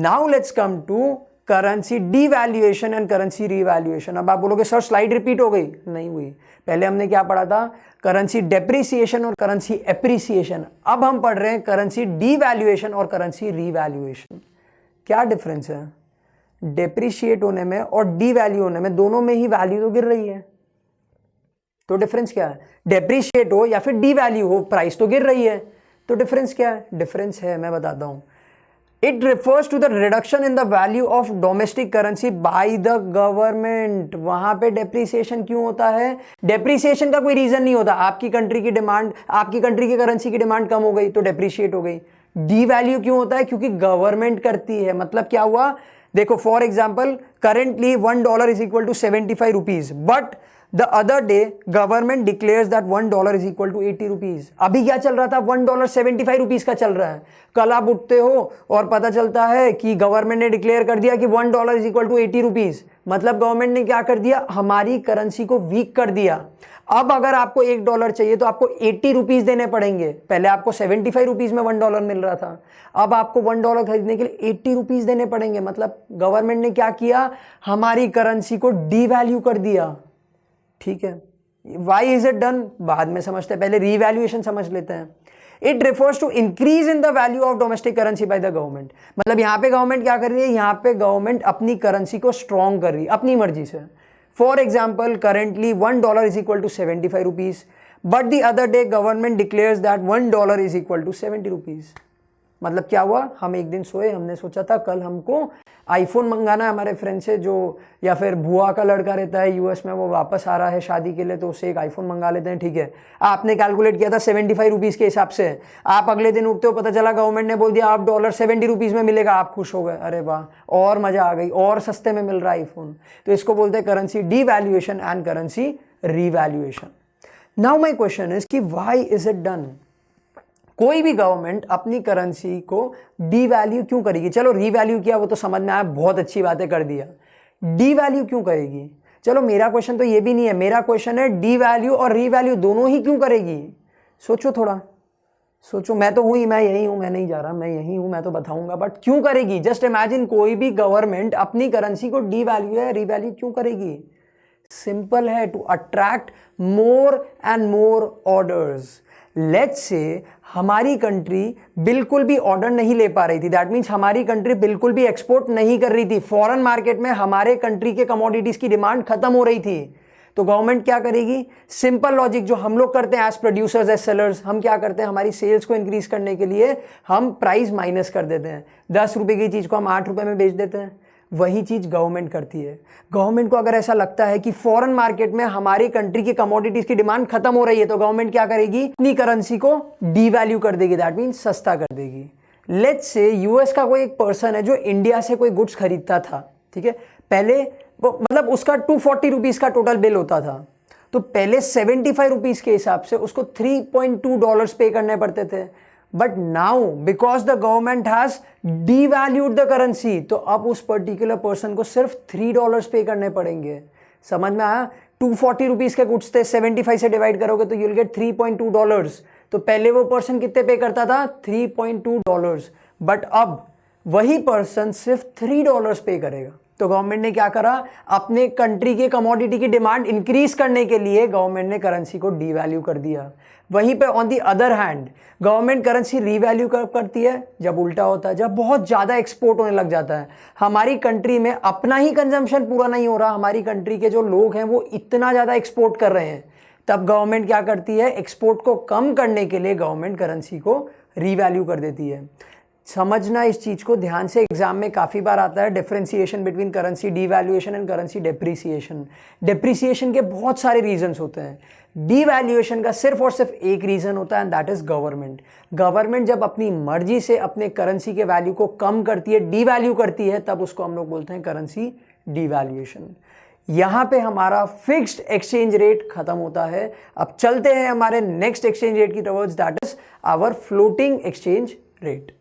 Now let's come to currency devaluation and currency revaluation. अब आप बोलोगे सर स्लाइड रिपीट हो गई, नहीं हुई। पहले हमने क्या पढ़ा था, करेंसी डेप्रिसिएशन और करेंसी एप्रिसिएशन। अब हम पढ़ रहे हैं करेंसी डीवैल्यूएशन और करेंसी रीवैल्यूएशन। क्या डिफरेंस है डेप्रिशिएट होने में और डीवैल्यू होने में? दोनों में ही वैल्यू तो गिर रही है, तो डिफरेंस क्या है? डेप्रिशिएट हो या फिर डीवैल्यू हो, प्राइस तो गिर रही है, तो डिफरेंस क्या है? डिफरेंस है, मैं बताता हूं। It refers to the reduction in the value of domestic currency by the government. वहां पे डेप्रिसिएशन क्यों होता है? डेप्रिसिएशन का कोई रीजन नहीं होता, आपकी कंट्री की डिमांड, आपकी कंट्री की करेंसी की डिमांड कम हो गई तो डेप्रिशिएट हो गई। डीवैल्यू क्यों होता है? क्योंकि गवर्नमेंट करती है। मतलब क्या हुआ, देखो for example currently $1 is equal to 75 rupees, but the other day government declares that $1 is equal to 80 rupees. अभी क्या चल रहा था? $1 75 रुपीज का चल रहा है। कल आप उठते हो और पता चलता है कि गवर्नमेंट ने डिक्लेयर कर दिया कि $1 इज इक्वल टू 80 रुपीज। मतलब गवर्नमेंट ने क्या कर दिया? हमारी करेंसी को वीक कर दिया। अब अगर आपको $1 चाहिए तो आपको 80 रुपीज देने पड़ेंगे। पहले आपको 75 रुपीज में $1 मिल रहा था, अब आपको $1 खरीदने के लिए 80 रुपीज देने पड़ेंगे। मतलब गवर्नमेंट ने क्या किया? हमारी करेंसी को डीवैल्यू कर दिया। ठीक है, वाई इज इट डन बाद में समझते हैं, पहले रीवैल्यूएशन समझ लेते हैं। It refers to increase in the value of domestic currency by the government. मतलब यहां पे गवर्नमेंट क्या कर रही है? यहां पे गवर्नमेंट अपनी करेंसी को स्ट्रॉन्ग कर रही है अपनी मर्जी से। For example currently $1 is equal to 75 rupees, but the other day government declares that $1 is equal to 70 rupees. मतलब क्या हुआ? हम एक दिन सोए, हमने सोचा था कल हमको आईफोन मंगाना है हमारे फ्रेंड से, जो या फिर बुआ का लड़का रहता है यूएस में, वो वापस आ रहा है शादी के लिए, तो उससे एक आईफोन मंगा लेते हैं। ठीक है, आपने कैलकुलेट किया था 75 रुपीज के हिसाब से। आप अगले दिन उठते हो, पता चला गवर्नमेंट ने बोल दिया आप $70 रुपीज में मिलेगा। आप खुश हो गए, अरे वाह और मजा आ गई, और सस्ते में मिल रहा है आईफोन। तो इसको बोलते हैं currency devaluation and currency revaluation. Now my question is कि व्हाई इज इट डन? कोई भी गवर्नमेंट अपनी करेंसी को डीवैल्यू क्यों करेगी? चलो रीवैल्यू किया वो तो समझ में आया, बहुत अच्छी बातें कर दिया। डीवैल्यू क्यों करेगी? चलो मेरा क्वेश्चन तो ये भी नहीं है, मेरा क्वेश्चन है डीवैल्यू और रीवैल्यू दोनों ही क्यों करेगी? सोचो थोड़ा, सोचो। मैं तो हूं ही, मैं यही हूं, मैं नहीं जा रहा, मैं यही हूं, मैं तो बताऊंगा, बट क्यों करेगी? जस्ट इमेजिन कोई भी गवर्नमेंट अपनी करेंसी को डीवैल्यू या रीवैल्यू क्यों करेगी? सिंपल है, to attract more and more orders. Let's say हमारी कंट्री बिल्कुल भी ऑर्डर नहीं ले पा रही थी, दैट मीन्स हमारी कंट्री बिल्कुल भी एक्सपोर्ट नहीं कर रही थी, फॉरेन मार्केट में हमारे कंट्री के कमोडिटीज की डिमांड खत्म हो रही थी। तो गवर्नमेंट क्या करेगी? सिंपल लॉजिक जो हम लोग करते हैं एज प्रोड्यूसर्स, एज सेलर्स, हम क्या करते हैं? हमारी सेल्स को इंक्रीज करने के लिए हम प्राइस माइनस कर देते हैं। 10 रुपए की चीज को हम 8 रुपए में बेच देते हैं। वही चीज गवर्नमेंट करती है। गवर्नमेंट को अगर ऐसा लगता है कि फॉरेन मार्केट में हमारी कंट्री की कमोडिटीज की डिमांड खत्म हो रही है, तो गवर्नमेंट क्या करेगी? अपनी करेंसी को डीवैल्यू कर देगी, दैट मीन्स सस्ता कर देगी। लेट्स से यूएस का कोई एक पर्सन है जो इंडिया से कोई गुड्स खरीदता था, ठीक है, पहले मतलब उसका 240 रुपीज का टोटल बिल होता था, तो पहले 75 रुपीज के हिसाब से उसको $3.2 पे करने पड़ते थे। But now because the government has devalued the currency, तो अब उस पर्टिकुलर पर्सन को सिर्फ $3 पे करने पड़ेंगे। समझ में आया? 240 रुपीज के गुड्स थे, 75 से डिवाइड करोगे तो यूल गेट $3.2। तो पहले वो पर्सन कितने पे करता था? $3.2, बट अब वही पर्सन सिर्फ $3 पे करेगा। तो गवर्नमेंट ने क्या करा? अपने कंट्री के कमोडिटी की डिमांड इंक्रीज करने के लिए गवर्नमेंट ने करेंसी को डीवैल्यू कर दिया। वहीं पे on the other hand government currency revalue कब करती है? जब उल्टा होता है, जब बहुत ज्यादा एक्सपोर्ट होने लग जाता है, हमारी कंट्री में अपना ही कंजम्पशन पूरा नहीं हो रहा, हमारी कंट्री के जो लोग हैं वो इतना ज्यादा एक्सपोर्ट कर रहे हैं, तब गवर्नमेंट क्या करती है? एक्सपोर्ट को कम करने के लिए गवर्नमेंट करेंसी को रीवैल्यू कर देती है। समझना इस चीज को ध्यान से, एग्जाम में काफी बार आता है differentiation between currency devaluation and currency depreciation. Depreciation के बहुत सारे रीजंस होते हैं, डीवैल्यूएशन का सिर्फ और सिर्फ एक रीजन होता है, and that is government. Government जब अपनी मर्जी से अपने करेंसी के वैल्यू को कम करती है, डीवैल्यू करती है, तब उसको हम लोग बोलते हैं करेंसी डीवैल्यूएशन। यहां पे हमारा फिक्स्ड एक्सचेंज रेट खत्म होता है। अब चलते हैं हमारे नेक्स्ट एक्सचेंज रेट की towards, that is our floating exchange rate.